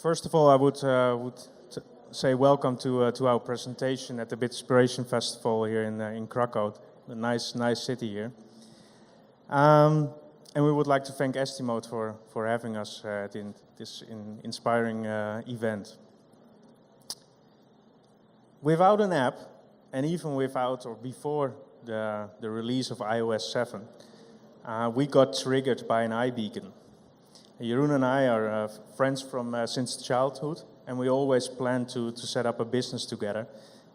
First of all, I would say welcome to our presentation at the Bitspiration Festival here in Krakow, a nice city here. And we would like to thank Estimote for having us at this inspiring event. Without an app, and even without or before the release of iOS 7, we got triggered by an iBeacon. Jeroen and I are friends from since childhood, and we always planned to set up a business together,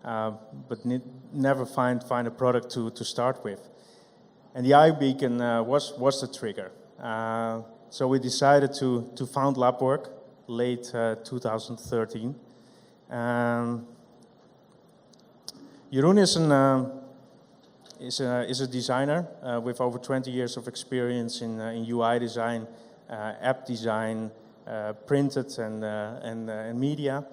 but never find a product to start with. And the iBeacon was the trigger. So we decided to found LabWerk late 2013. Jeroen is a designer with over 20 years of experience in UI design, app design, printed and media.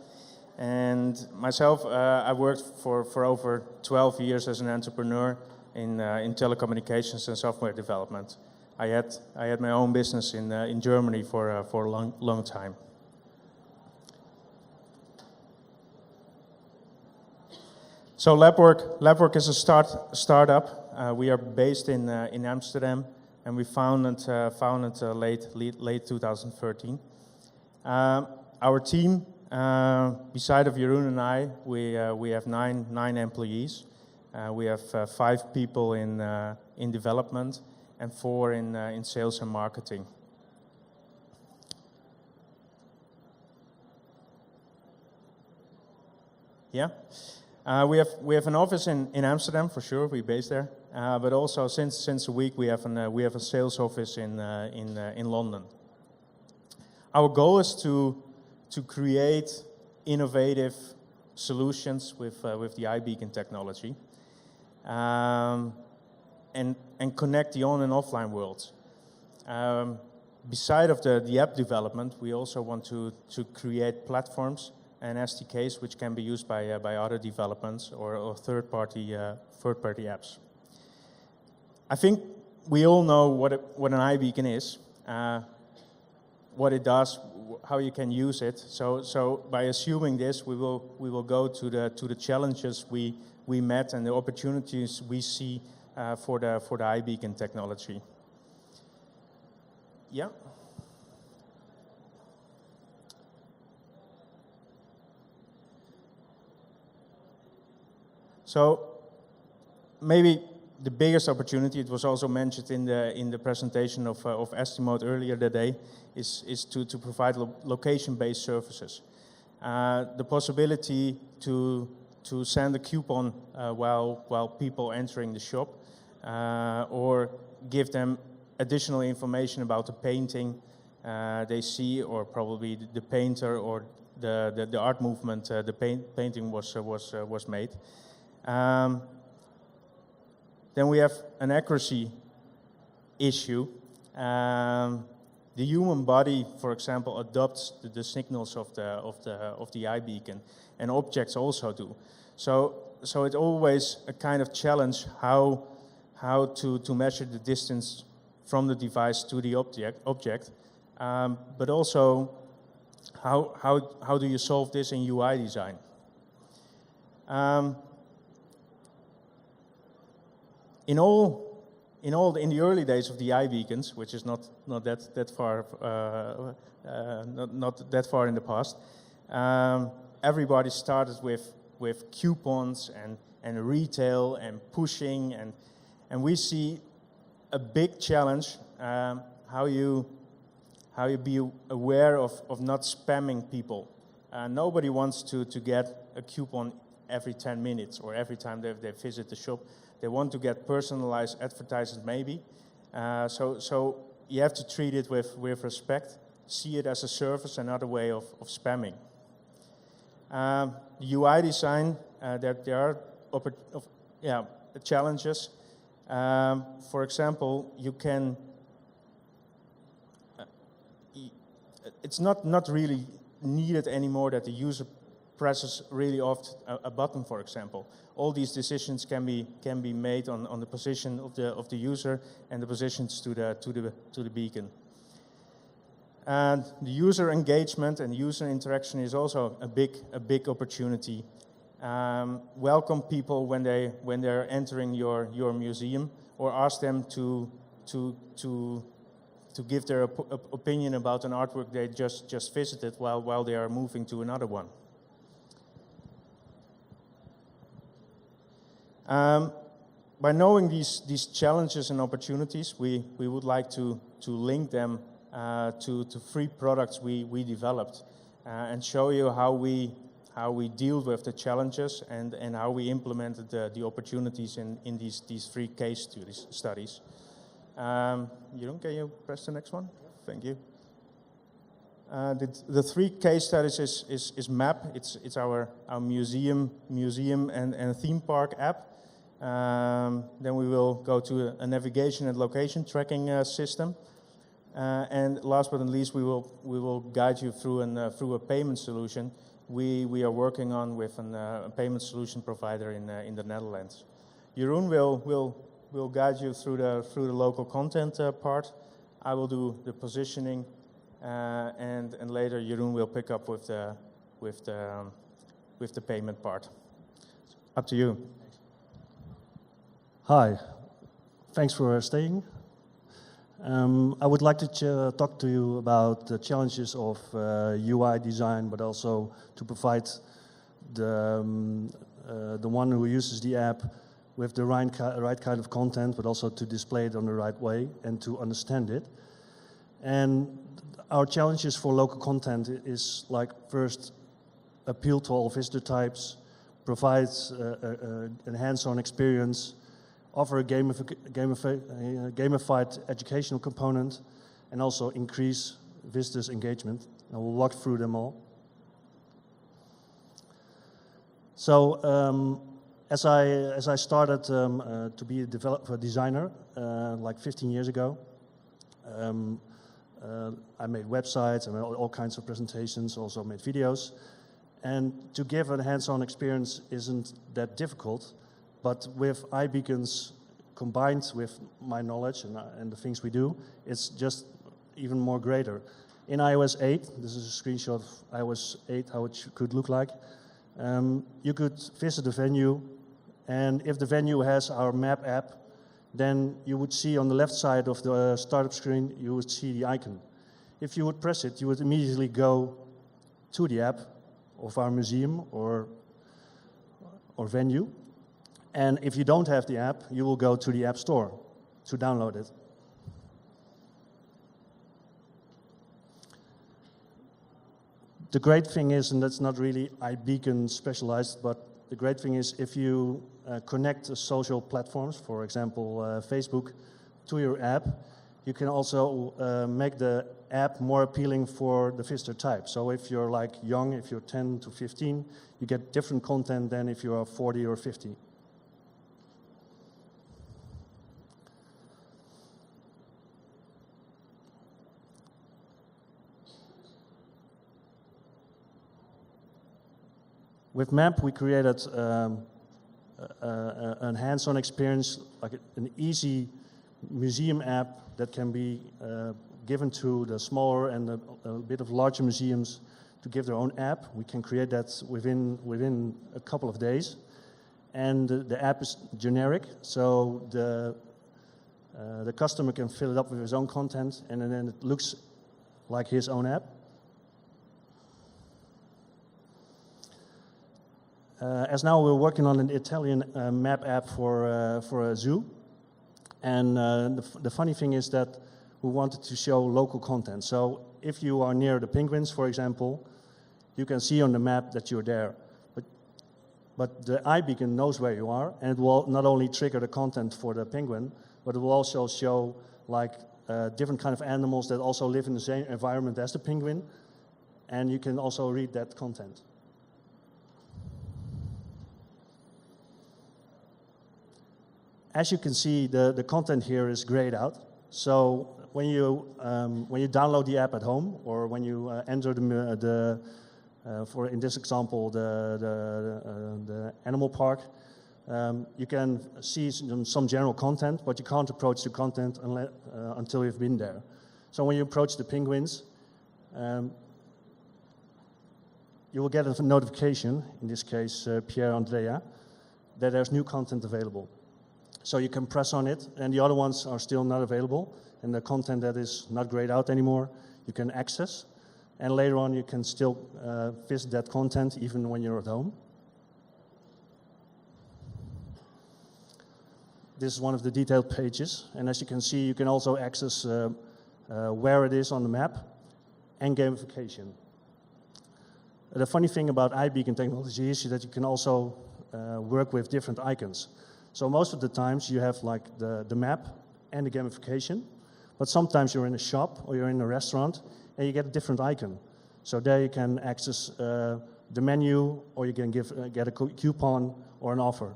And myself, I worked for over 12 years as an entrepreneur in telecommunications and software development. I had my own business in Germany for a long time. So LabWerk is a startup. We are based in Amsterdam, and we founded late 2013. Our team, beside of Jeroen and I, we have nine employees. We have 5 people in development and 4 in sales and marketing. Yeah. We have an office in Amsterdam for sure. We're based there, but also since a week we have a sales office in London. Our goal is to create innovative solutions with the iBeacon technology, and connect the on and offline worlds. Beside of the app development, we also want to create platforms and SDKs which can be used by other developments or third-party apps. I think we all know what an iBeacon is, what it does, how you can use it. So by assuming this, we will go to the challenges we met and the opportunities we see for the iBeacon technology. Yeah. So maybe the biggest opportunity, it was also mentioned in the presentation of Estimote earlier today, is to provide location-based services. The possibility to send a coupon while people entering the shop, or give them additional information about the painting they see, or probably the painter or the art movement the painting was made. Then we have an accuracy issue. The human body, for example, adopts the signals of the iBeacon, and objects also do. So it's always a kind of challenge how to measure the distance from the device to the object, but also how do you solve this in UI design? In the early days of the iBeacons, which is not that far in the past, everybody started with coupons and retail and pushing, and we see a big challenge how you be aware of not spamming people. Nobody wants to get a coupon every 10 minutes or every time they visit the shop. They want to get personalized advertisements maybe. So you have to treat it with respect, see it as a service, another way of spamming. UI design, there are challenges. For example, you can, it's not really needed anymore that the user presses really oft a button, for example. All these decisions can be made on the position of the user and the positions to the beacon. And the user engagement and user interaction is also a big opportunity. Welcome people when they're entering your museum, or ask them to give their opinion about an artwork they just visited while they are moving to another one. By knowing these challenges and opportunities, we would like to link them to 3 products we developed and show you how we deal with the challenges and how we implemented the opportunities in these 3 case studies. Jeroen, can you press the next one? Thank you. The 3 case studies is MAP. It's our museum and theme park app. Then we will go to a navigation and location tracking system. And last but not least, we will guide you through a payment solution we are working on with a payment solution provider in the Netherlands. Jeroen will guide you through the local content part. I will do the positioning, and later Jeroen will pick up with the payment part. Up to you. Hi, thanks for staying. I would like to talk to you about the challenges of UI design, but also to provide the one who uses the app with the right kind of content, but also to display it on the right way and to understand it. And our challenges for local content is, like, first, appeal to all visitor types, provide a hands-on experience, offer a gamified educational component, and also increase visitors' engagement. I will walk through them all. So, as I started to be a designer like 15 years ago, I made websites, I made all kinds of presentations, also made videos. And to give a hands-on experience isn't that difficult. But with iBeacons combined with my knowledge and the things we do, it's just even more greater. In iOS 8, this is a screenshot of iOS 8, how it could look like. You could visit a venue, and if the venue has our map app, then you would see on the left side of the startup screen, you would see the icon. If you would press it, you would immediately go to the app of our museum or venue. And if you don't have the app, you will go to the App Store to download it. The great thing is, and that's not really iBeacon specialized, but the great thing is if you connect social platforms, for example, Facebook, to your app, you can also make the app more appealing for the visitor type. So if you're like young, if you're 10 to 15, you get different content than if you are 40 or 50. With MAP, we created an hands-on experience, like an easy museum app that can be given to the smaller and a bit of larger museums to give their own app. We can create that within a couple of days. And the app is generic, so the customer can fill it up with his own content, and then it looks like his own app. As now we're working on an Italian map app for a zoo, and the funny thing is that we wanted to show local content. So if you are near the penguins, for example, you can see on the map that you're there. But the iBeacon knows where you are, and it will not only trigger the content for the penguin, but it will also show like different kind of animals that also live in the same environment as the penguin, and you can also read that content. As you can see, the content here is grayed out. So when you download the app at home, or when you enter for in this example the animal park, you can see some general content, but you can't approach the content until you've been there. So when you approach the penguins, you will get a notification, in this case Pierre Andrea, that there's new content available. So you can press on it, and the other ones are still not available, and the content that is not grayed out anymore, you can access, and later on you can still visit that content even when you're at home. This is one of the detailed pages, and as you can see, you can also access where it is on the map and gamification. The funny thing about iBeacon technology is that you can also work with different icons. So most of the times you have like the map and the gamification, but sometimes you're in a shop or you're in a restaurant and you get a different icon. So there you can access the menu, or you can get a coupon or an offer.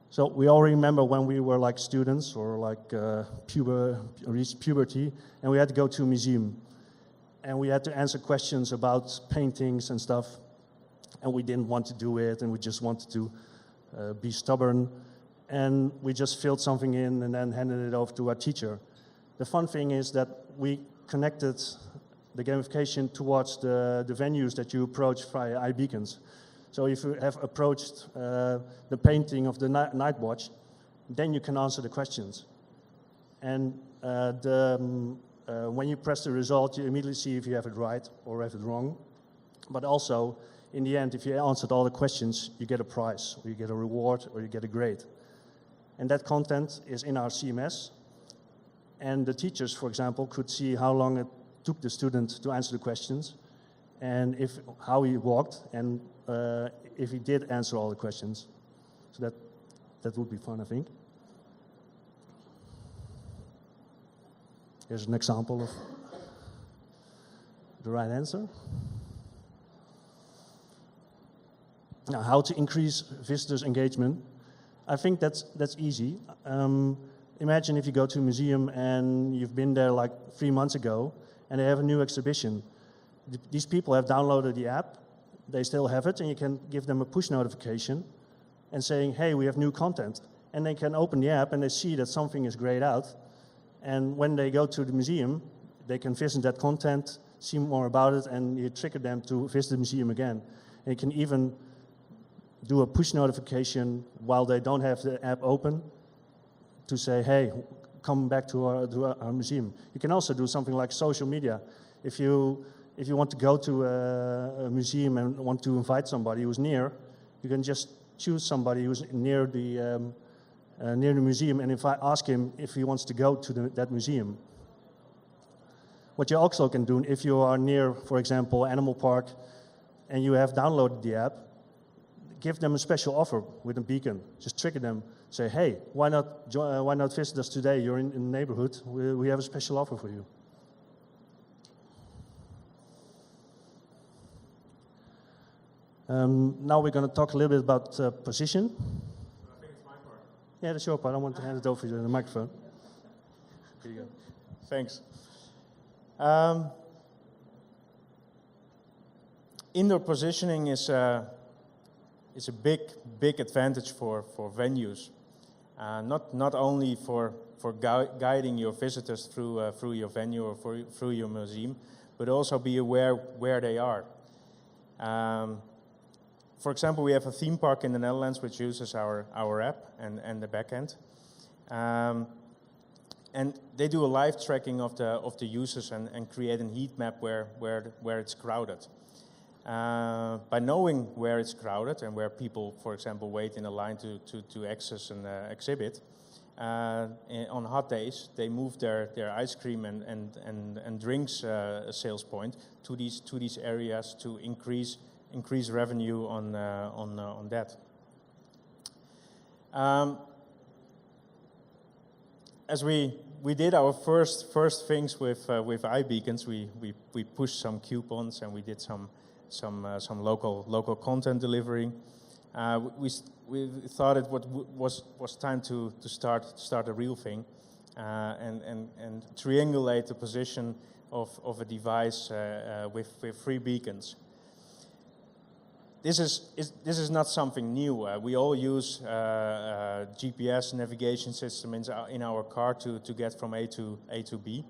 So we all remember when we were like students or like reached puberty, and we had to go to a museum. And we had to answer questions about paintings and stuff. And we didn't want to do it, and we just wanted to be stubborn. And we just filled something in and then handed it over to our teacher. The fun thing is that we connected the gamification towards the venues that you approach via iBeacons. So if you have approached the painting of the night watch, then you can answer the questions. And when you press the result, you immediately see if you have it right or have it wrong. But also, in the end, if you answered all the questions, you get a prize, or you get a reward, or you get a grade. And that content is in our CMS. And the teachers, for example, could see how long it took the student to answer the questions, and how he walked, and if he did answer all the questions. So that would be fun, I think. Here's an example of the right answer. Now, how to increase visitors' engagement? I think that's easy. Imagine if you go to a museum and you've been there like 3 months ago, and they have a new exhibition. These people have downloaded the app, they still have it, and you can give them a push notification and saying, hey, we have new content. And they can open the app and they see that something is grayed out. And when they go to the museum, they can visit that content, see more about it, and you trigger them to visit the museum again. And you can even do a push notification while they don't have the app open to say, hey, come back to our museum. You can also do something like social media. If you want to go to a museum and want to invite somebody who's near, you can just choose somebody who's near the museum and ask him if he wants to go to that museum. What you also can do, if you are near, for example, Animal Park, and you have downloaded the app, give them a special offer with a beacon. Just trigger them. Say, hey, why not visit us today? You're in the neighborhood. We have a special offer for you. Now we're going to talk a little bit about position. I think it's my part. Yeah, that's your part. I want to hand it over to the microphone. Here you go. Thanks. Indoor positioning is a big advantage for venues. Not only for guiding your visitors through your venue or through your museum, but also be aware where they are. For example, we have a theme park in the Netherlands which uses our app and the backend, and they do a live tracking of the users and create a heat map where it's crowded. By knowing where it's crowded and where people, for example, wait in a line to access an exhibit, on hot days they move their ice cream and drinks sales point to these areas to increase revenue on that. As we did our first things with iBeacons, we pushed some coupons and we did some local content delivery. We thought it was time to start a real thing and triangulate the position of a device with 3 beacons. this is not something new. We all use GPS navigation system in our car to get from A to B.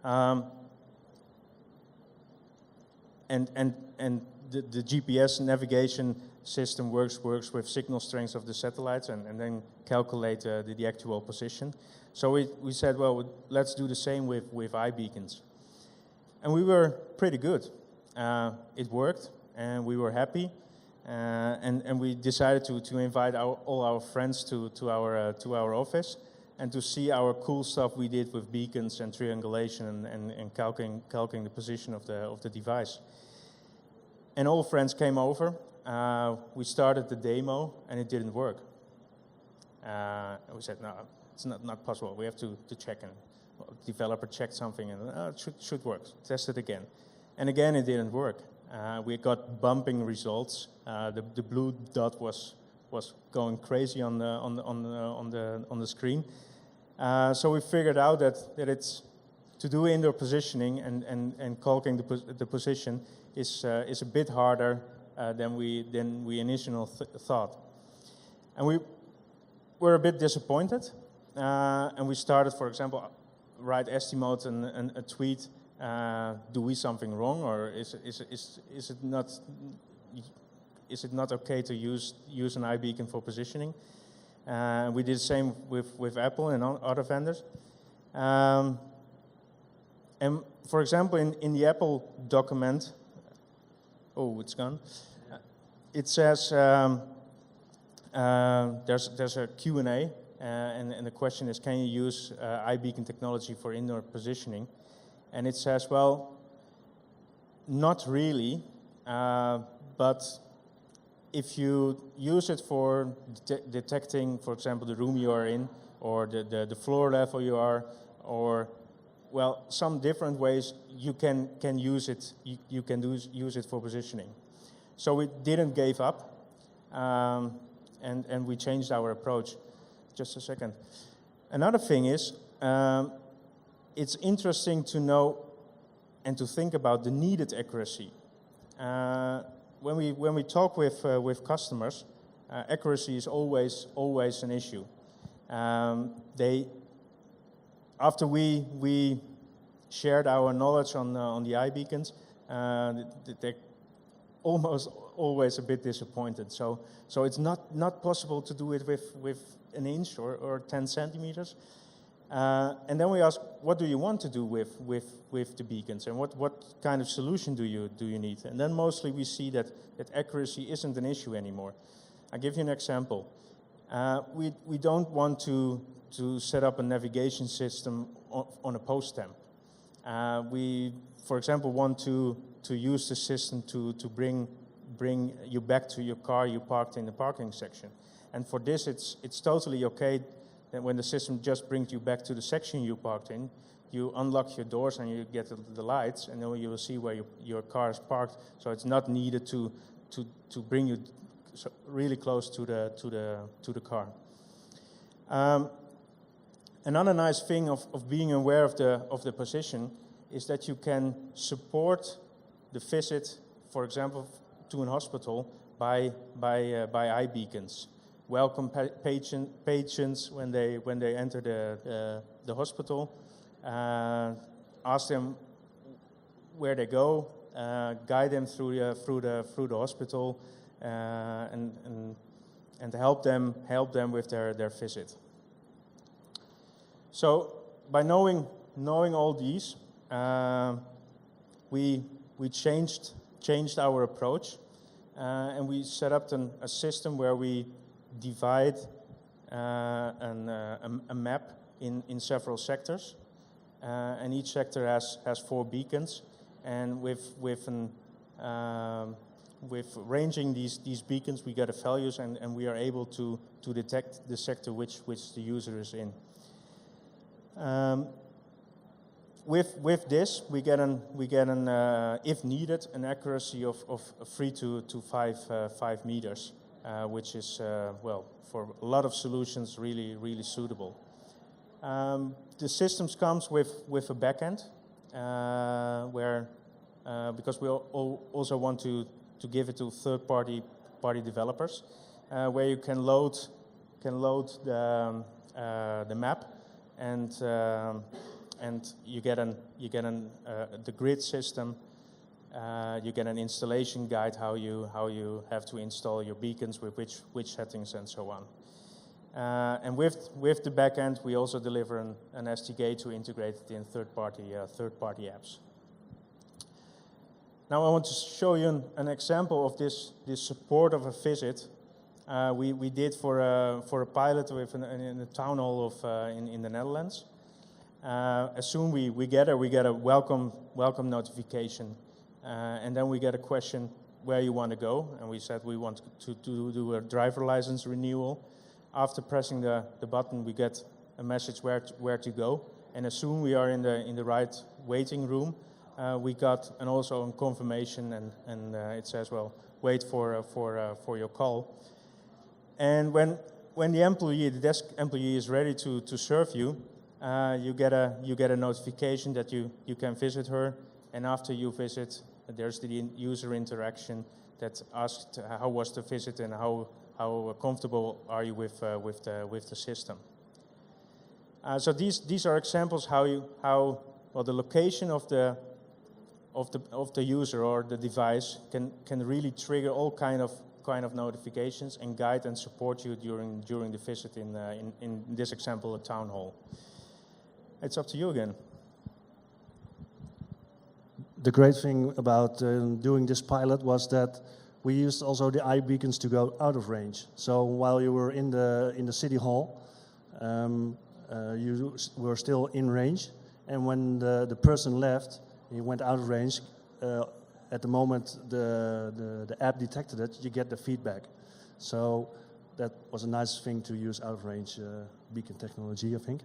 And the GPS navigation system works with signal strengths of the satellites and then calculate the actual position. So we said, well, let's do the same with iBeacons. And we were pretty good. It worked, and we were happy. And we decided to invite all our friends to our office and to see our cool stuff we did with beacons and triangulation and calculating the position of the device. And all friends came over. We started the demo, and it didn't work. And we said, no, it's not possible. We have to check. And the developer checked something, and it should work. Test it again. And again, it didn't work. We got bumping results. The blue dot was going crazy on the screen. So we figured out that it's to do indoor positioning and calculating the position is a bit harder than we initially thought. And we were a bit disappointed. And we started, for example, write estimate and a tweet. Do we something wrong, or is it not okay to use an iBeacon for positioning? We did the same with Apple and other vendors. And for example, in the Apple document, oh, it's gone. It says there's a Q&A, and the question is, can you use iBeacon technology for indoor positioning? And it says, well, not really, but if you use it for detecting, for example, the room you are in, or the floor level you are, or, well, some different ways you can use it. You can use it for positioning. So we didn't give up, and we changed our approach. Just a second. Another thing is, it's interesting to know and to think about the needed accuracy. When we talk with customers, accuracy is always an issue. After we shared our knowledge on the iBeacons, they're almost always a bit disappointed. So it's not possible to do it with an inch or 10 centimeters. And then we ask, what do you want to do with the beacons, and what kind of solution do you need? And then mostly we see that accuracy isn't an issue anymore. I'll give you an example. We don't want to set up a navigation system on a post stamp. We, for example, want to use the system to bring you back to your car you parked in the parking section. And for this, it's totally okay that when the system just brings you back to the section you parked in, you unlock your doors and you get the lights, and then you will see where your car is parked. So it's not needed to bring you really close to the car. Another nice thing of being aware of the position is that you can support the visit, for example, to an hospital by iBeacons. Welcome patients when they enter the hospital. Ask them where they go. Guide them through the hospital, and help them with their visit. So by knowing all these, we changed our approach, and we set up a system where we divide a map in several sectors, and each sector has 4 beacons, and with ranging these beacons, we get values, and we are able to detect the sector which the user is in. With this, we get an if needed, an accuracy of 3 to 5 meters, which is well, for a lot of solutions really suitable. The systems comes with a backend where because we also want to to give it to third-party developers, where you can load the map, and you get the grid system. You get an installation guide how you have to install your beacons with which settings and so on. And with the backend, we also deliver an SDK to integrate it in third-party apps. Now I want to show you an example of this support of a visit we did for a pilot in a town hall in the Netherlands. As soon we get a welcome notification, and then we get a question where you want to go, and we said we want to do a driver license renewal. After pressing the button, we get a message where to go, and as soon we are in the right waiting room, we got also a confirmation, and it says, well, wait for your call. And when the desk employee is ready to serve you, you get a notification that you can visit her, and after you visit, there's the user interaction that asked how was the visit and how comfortable are you with the system. So these are examples how the location of the user or the device can really trigger all kind of notifications and guide and support you during the visit in this example, a town hall. It's up to you again. The great thing about doing this pilot was that we used also the iBeacons to go out of range. So while you were in the city hall, you were still in range, and when the person left, he went out of range. At the moment the app detected it, you get the feedback. So that was a nice thing to use out of range beacon technology, I think.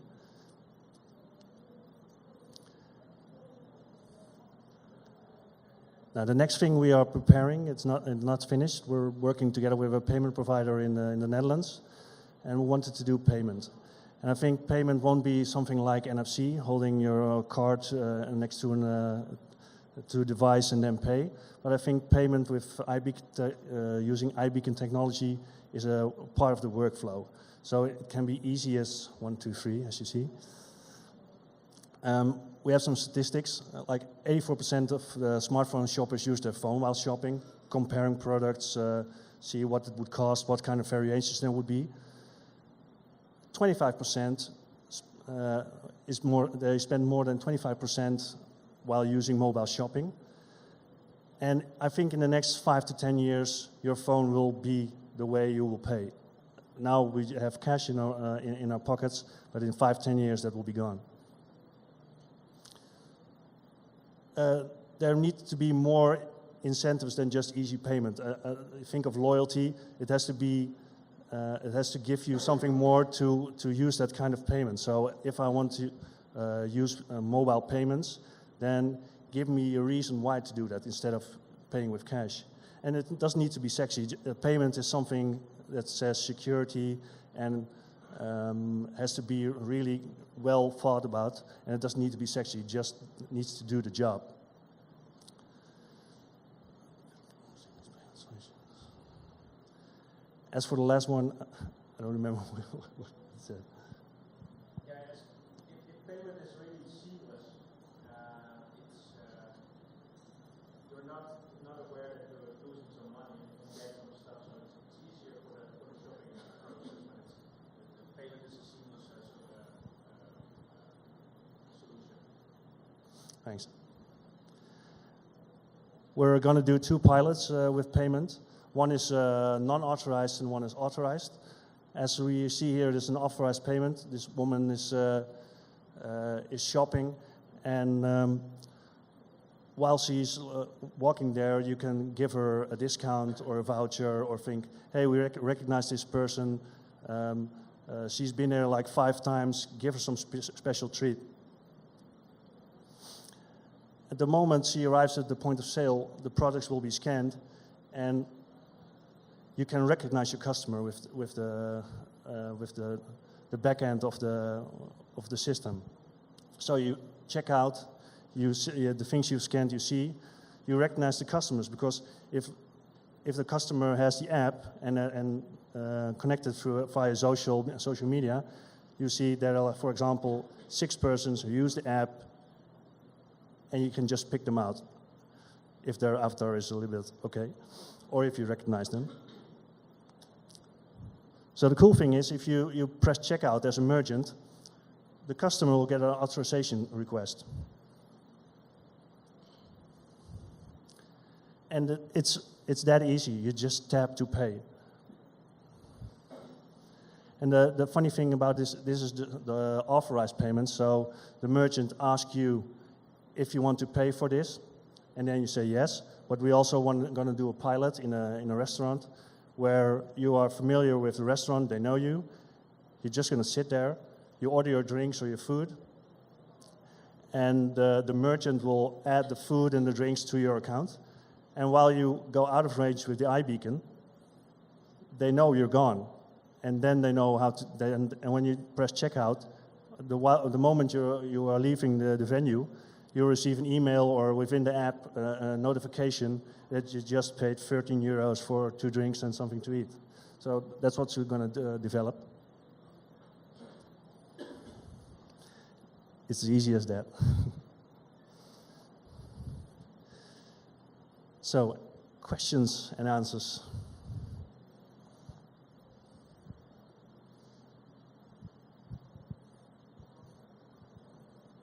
Now the next thing we are preparing, it's not finished. We're working together with a payment provider in the Netherlands, and we wanted to do payment. And I think payment won't be something like NFC, holding your card next to a device and then pay. But I think payment with using iBeacon technology is a part of the workflow. So it can be easy as 1, 2, 3, as you see. We have some statistics, like 84% of the smartphone shoppers use their phone while shopping, comparing products, see what it would cost, what kind of variations there would be. 25% they spend more than 25% while using mobile shopping. And I think in the next 5 to 10 years, your phone will be the way you will pay. Now we have cash in our pockets, but in 5, 10 years that will be gone. There needs to be more incentives than just easy payment. Think of loyalty. It has to give you something more to use that kind of payment. So if I want to use mobile payments, then give me a reason why to do that instead of paying with cash. And it doesn't need to be sexy. Payment is something that says security and has to be really well thought about, and it doesn't need to be sexy, it just needs to do the job. As for the last one, I don't remember what it said. Yeah, if payment is really seamless, you're not aware that you're losing some money and get some stuff, so it's easier for the shopping process when the payment is a seamless solution. Thanks. We're going to do 2 pilots with payment. One is non-authorized and one is authorized. As we see here, there's an authorized payment. This woman is shopping, and while she's walking there, you can give her a discount or a voucher, or think, hey, we recognize this person. She's been there like 5 times. Give her some special treat. At the moment she arrives at the point of sale, the products will be scanned, and you can recognize your customer with the back end of the system. So you check out, you see the things you've scanned. You recognize the customers, because if if the customer has the app and connected via social media, you see there are, for example, 6 persons who use the app, and you can just pick them out if their avatar is a little bit okay, or if you recognize them. So the cool thing is, if you press checkout as a merchant, the customer will get an authorization request. And it's that easy. You just tap to pay. And the funny thing about this is the authorized payment. So the merchant asks you if you want to pay for this, and then you say yes. But we also going to do a pilot in a restaurant where you are familiar with the restaurant, they know you. You're just going to sit there. You order your drinks or your food, and the merchant will add the food and the drinks to your account. And while you go out of range with the iBeacon, they know you're gone. And then they know how to, and when you press checkout, the moment you are leaving the venue, you receive an email or within the app a notification that you just paid 13 euros for 2 drinks and something to eat. So that's what we're going to develop. It's as easy as that. So, questions and answers.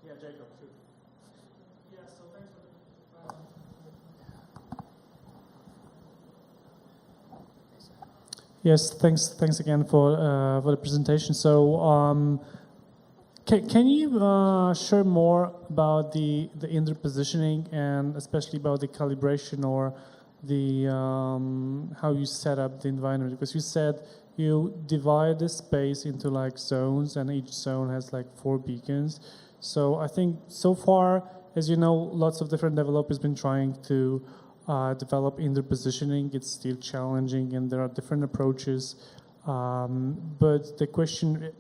Yeah, Jacob, too. Yeah, so thanks for the Yes, thanks again for the presentation. So, can you share more about the interpositioning and especially about the calibration or the how you set up the environment? Because you said you divide the space into like zones, and each zone has like 4 beacons. So I think so far, as you know, lots of different developers been trying to develop interpositioning. It's still challenging, and there are different approaches. But the question,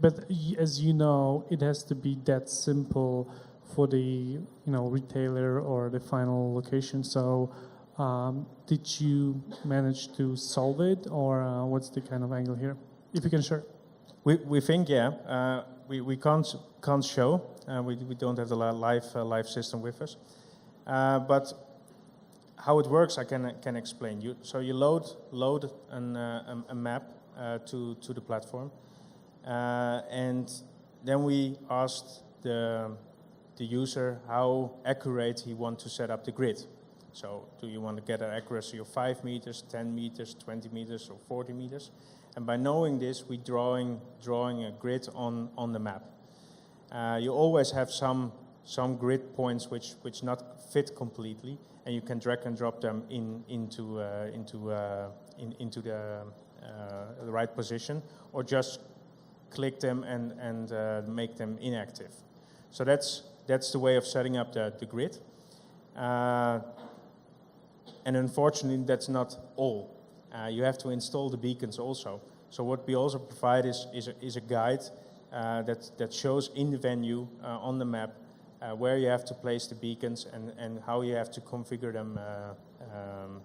as you know, it has to be that simple for the retailer or the final location. So, did you manage to solve it, or what's the kind of angle here? If you can share. We think we can't show. We don't have the live system with us. But how it works, I can explain. You load a map. To the platform, and then we asked the user how accurate he wants to set up the grid. So, do you want to get an accuracy of 5 meters, 10 meters, 20 meters, or 40 meters? And by knowing this, we drawing a grid on the map. You always have some grid points which not fit completely, and you can drag and drop them into the right position, or just click them and make them inactive. So that's the way of setting up the grid. And unfortunately, that's not all. You have to install the beacons also. So what we also provide is a guide that shows in the venue on the map where you have to place the beacons and how you have to configure them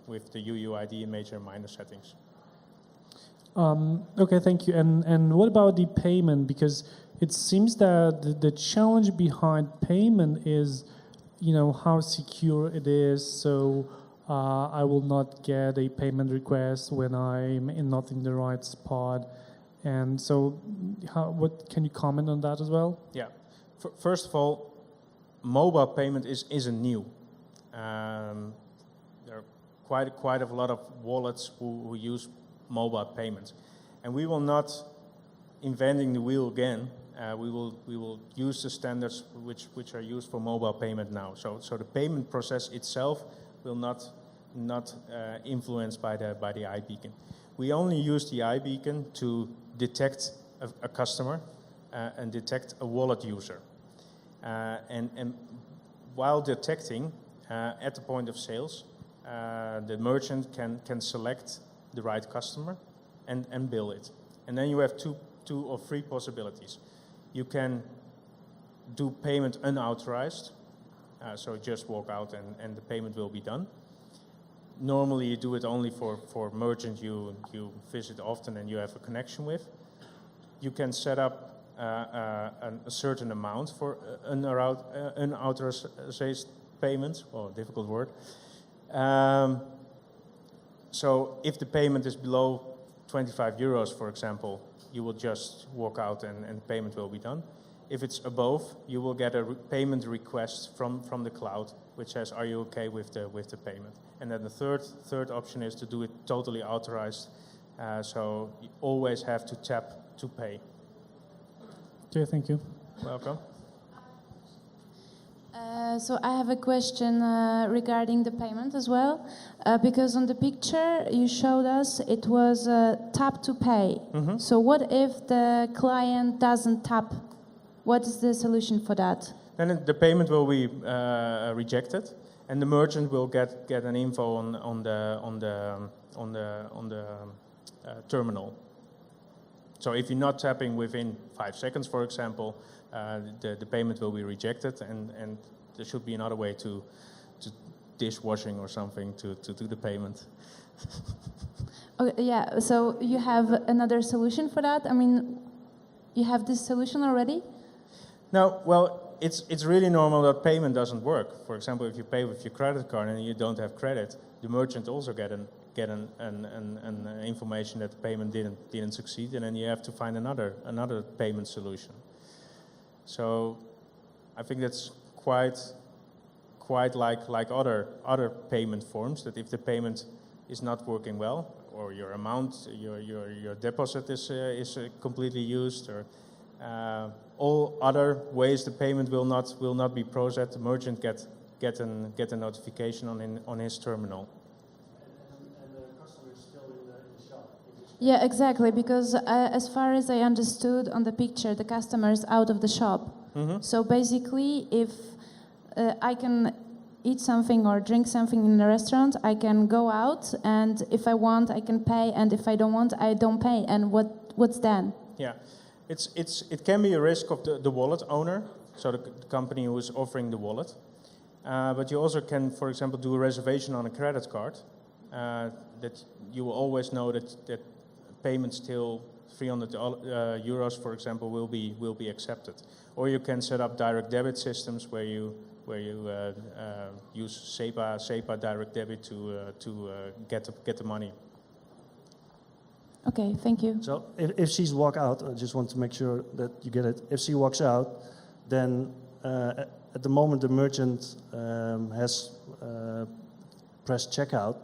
with the UUID and major and minor settings. Okay, thank you. And what about the payment? Because it seems that the challenge behind payment is, how secure it is. So I will not get a payment request when I'm not in the right spot. And so, what can you comment on that as well? Yeah. First of all, mobile payment isn't new. There are quite a lot of wallets who use mobile payments, and we will not inventing the wheel again. We will use the standards which are used for mobile payment now. So the payment process itself will not influenced by the iBeacon. We only use the iBeacon to detect a customer and detect a wallet user, and while detecting at the point of sales, the merchant can select the right customer and bill it. And then you have two or three possibilities. You can do payment unauthorized, so just walk out and the payment will be done. normally you do it only for merchant you visit often and you have a connection with. You can set up a certain amount for unauthorized payments. Oh, difficult word. So if the payment is below 25 euros, for example, you will just walk out and payment will be done. If it's above, you will get a payment request from the cloud, which says, "Are you okay with the payment?" And then the third option is to do it totally authorized, so you always have to tap to pay. Okay, thank you. Welcome. So I have a question regarding the payment as well, because on the picture you showed us it was tap to pay. Mm-hmm. So what if the client doesn't tap? What is the solution for that? Then the payment will be rejected, and the merchant will get an info on the terminal. So if you're not tapping within 5 seconds, for example, the payment will be rejected, and there should be another way to dishwashing or something to do the payment. Okay, yeah. So you have another solution for that? I mean, you have this solution already? No, well, it's really normal that payment doesn't work. For example, if you pay with your credit card and you don't have credit, the merchant also get an information that the payment didn't succeed, and then you have to find another payment solution. So I think that's quite like other payment forms, that if the payment is not working well, or your amount, your deposit is completely used, or all other ways the payment will not be processed, the merchant get a notification on his terminal. And the customer is still in the shop. Yeah, exactly. Because as far as I understood on the picture, the customer is out of the shop. Mm-hmm. So basically, if I can eat something or drink something in the restaurant, I can go out, and if I want, I can pay, and if I don't want, I don't pay. And what's then? Yeah, it can be a risk of the wallet owner, so the company who is offering the wallet. But you also can, for example, do a reservation on a credit card, that you will always know that payments till 300 euros, for example, will be accepted. Or you can set up direct debit systems where you use SEPA direct debit to get the money. Okay, thank you. So if she's walk out, I just want to make sure that you get it. If she walks out, then at the moment the merchant has pressed checkout,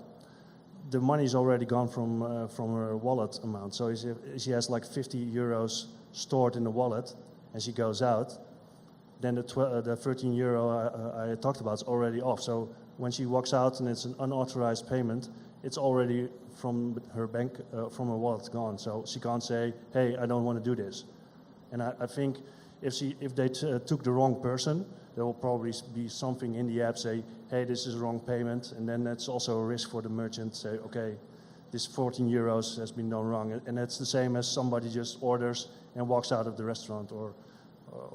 the money is already gone from her wallet amount. So she has like 50 euros stored in the wallet, and she goes out, then the 13 euro I talked about is already off. So when she walks out and it's an unauthorized payment, it's already from her bank, from her wallet gone. So she can't say, "Hey, I don't want to do this." And I think if they took the wrong person, there will probably be something in the app say, "Hey, this is a wrong payment," and then that's also a risk for the merchant to say, "Okay, this 14 euros has been done wrong," and that's the same as somebody just orders and walks out of the restaurant, or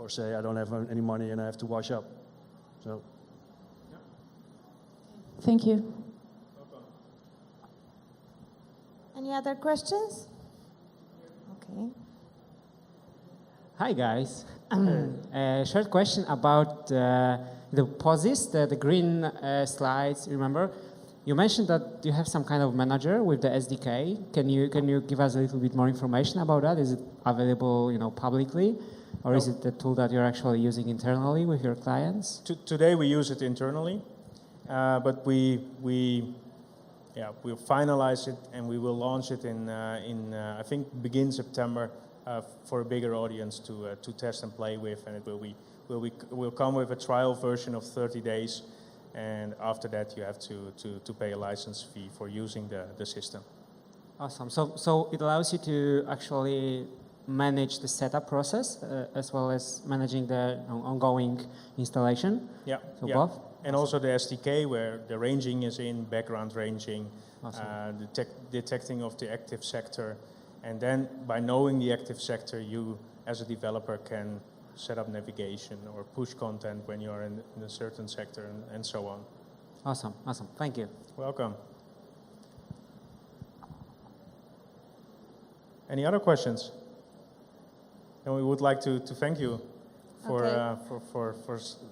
say, "I don't have any money and I have to wash up." So. Thank you. Any other questions? Okay. Hi guys. A short question about the POSIS, the green slides. Remember, you mentioned that you have some kind of manager with the SDK. Can you give us a little bit more information about that? Is it available, publicly, or is it the tool that you're actually using internally with your clients? Today we use it internally, but we'll finalize it and we will launch it in I think begin September for a bigger audience to test and play with, and it will come with a trial version of 30 days, and after that you have to pay a license fee for using the system. Awesome. So it allows you to actually manage the setup process as well as managing the ongoing installation. Yeah. So yeah. both. And also the SDK where the ranging is in, background ranging, awesome. Detecting of the active sector. And then by knowing the active sector, you as a developer can set up navigation or push content when you're in a certain sector and so on. Awesome. Thank you. Welcome. Any other questions? And we would like to thank you for Okay.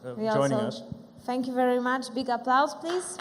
for We joining also us. Thank you very much. Big applause, please.